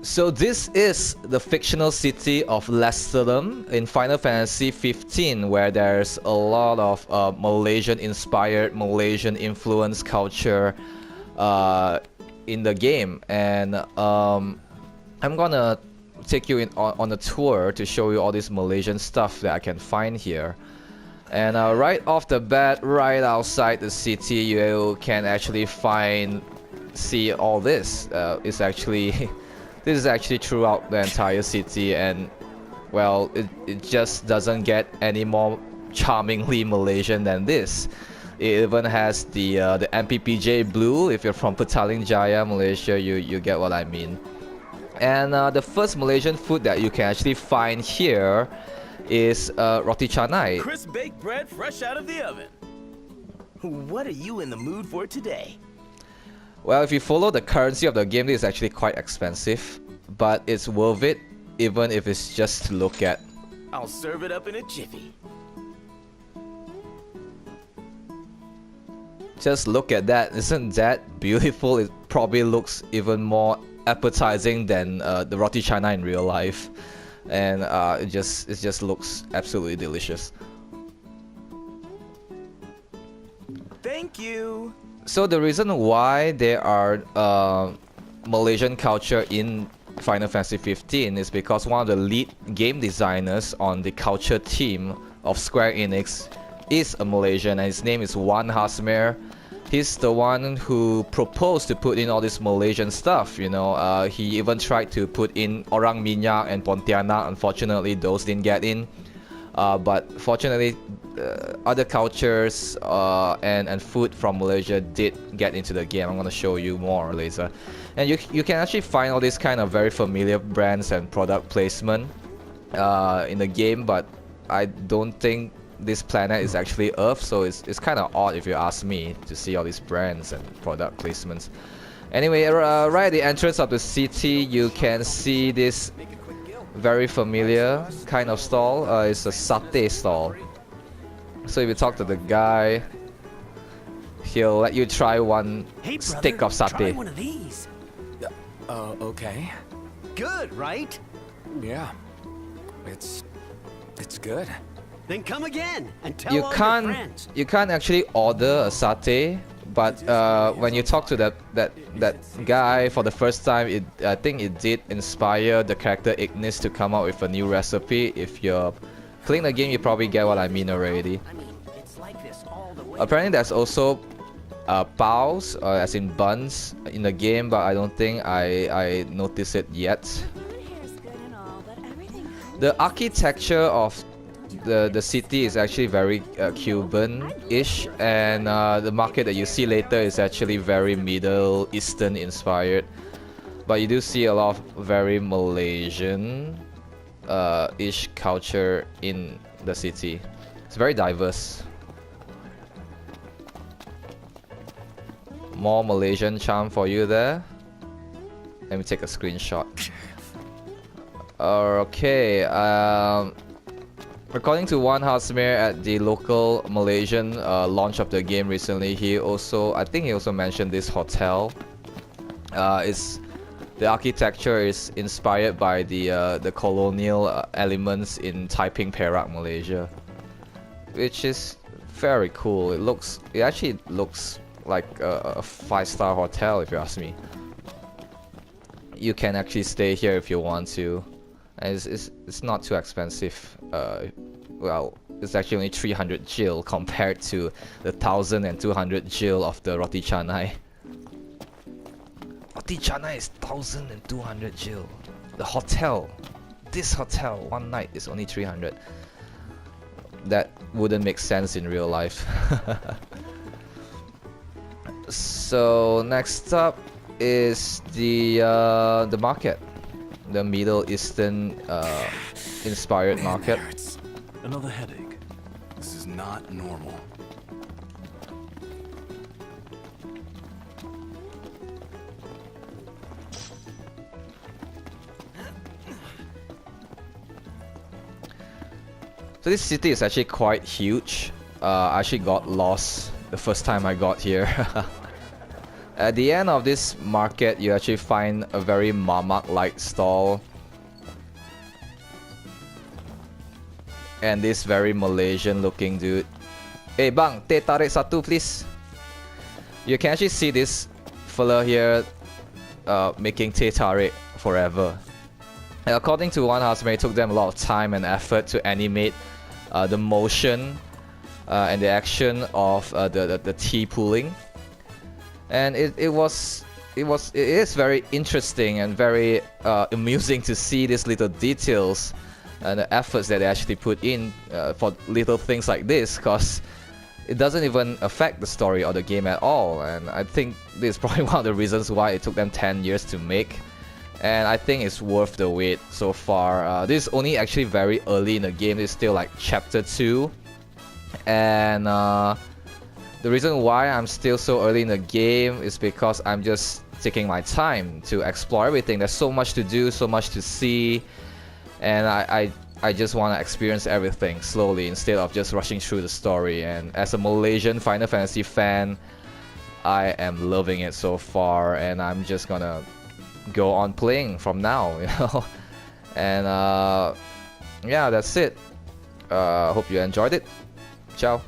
So this is the fictional city of Lestallum in Final Fantasy 15, where there's a lot of Malaysian-inspired, Malaysian-influenced culture in the game, and I'm gonna take you on a tour to show you all this Malaysian stuff that I can find here. And right off the bat, right outside the city, you can actually see all this. It's actually this is actually throughout the entire city, and well, it just doesn't get any more charmingly Malaysian than this. It even has the MPPJ blue. If you're from Petaling Jaya, Malaysia, you get what I mean. And the first Malaysian food that you can actually find here is roti canai. Crisp baked bread fresh out of the oven. What are you in the mood for today? Well, if you follow the currency of the game, this is actually quite expensive, but it's worth it, even if it's just to look at. I'll serve it up in a jiffy. Just look at that. Isn't that beautiful? It probably looks even more appetizing than the roti canai in real life, and it just looks absolutely delicious. Thank you. So the reason why there are Malaysian culture in Final Fantasy 15 is because one of the lead game designers on the culture team of Square Enix is a Malaysian, and his name is Wan Hasmer. He's the one who proposed to put in all this Malaysian stuff, you know. He even tried to put in Orang Minyak and Pontianak. Unfortunately, those didn't get in. But fortunately, other cultures and food from Malaysia did get into the game. I'm going to show you more later. And you can actually find all these kind of very familiar brands and product placement in the game, but I don't think this planet is actually Earth, so it's kind of odd if you ask me to see all these brands and product placements. Anyway, right at the entrance of the city, you can see this very familiar kind of stall. It's a satay stall. So if you talk to the guy, he'll let you try one stick of satay. Try one of these. Okay. Good, right? Yeah. It's good. Then come again and tell You all your friends. can't actually order a satay, but when you talk to that guy for the first time, I think it did inspire the character Ignis to come up with a new recipe. If you're playing the game, you probably get what I mean already. I mean, it's like this all the way. Apparently there's also paos, as in buns, in the game, but I don't think I noticed it yet. The architecture of the city is actually very Cuban-ish, and the market that you see later is actually very Middle Eastern inspired. But you do see a lot of very Malaysian-ish culture in the city. It's very diverse. More Malaysian charm for you there. Let me take a screenshot. Okay. According to Wan Hasmer at the local Malaysian launch of the game recently, I think he also mentioned this hotel. The architecture is inspired by the colonial elements in Taiping, Perak, Malaysia, which is very cool. It actually looks like a 5-star hotel, if you ask me. You can actually stay here if you want to. And it's not too expensive. Well, it's actually only 300 gil compared to the 1,200 gil of the roti canai. Roti canai is 1,200 gil. The hotel, this hotel, one night is only 300. That wouldn't make sense in real life. So next up is the market. The Middle Eastern inspired market. Another headache. This is not normal. So this city is actually quite huge. I actually got lost the first time I got here. At the end of this market, you actually find a very mamak-like stall. And this very Malaysian looking dude. Hey bang, teh tarik satu please. You can actually see this fella here making teh tarik forever. And according to one housemate, it took them a lot of time and effort to animate the motion and the action of the tea pooling. And it is very interesting and very amusing to see these little details and the efforts that they actually put in for little things like this, because it doesn't even affect the story or the game at all. And I think this is probably one of the reasons why it took them 10 years to make. And I think it's worth the wait so far. This is only actually very early in the game. It's still like chapter 2. And the reason why I'm still so early in the game is because I'm just taking my time to explore everything. There's so much to do, so much to see. And I just want to experience everything slowly instead of just rushing through the story. And as a Malaysian Final Fantasy fan, I am loving it so far, and I'm just gonna go on playing from now, you know. And yeah, that's it. Hope you enjoyed it. Ciao.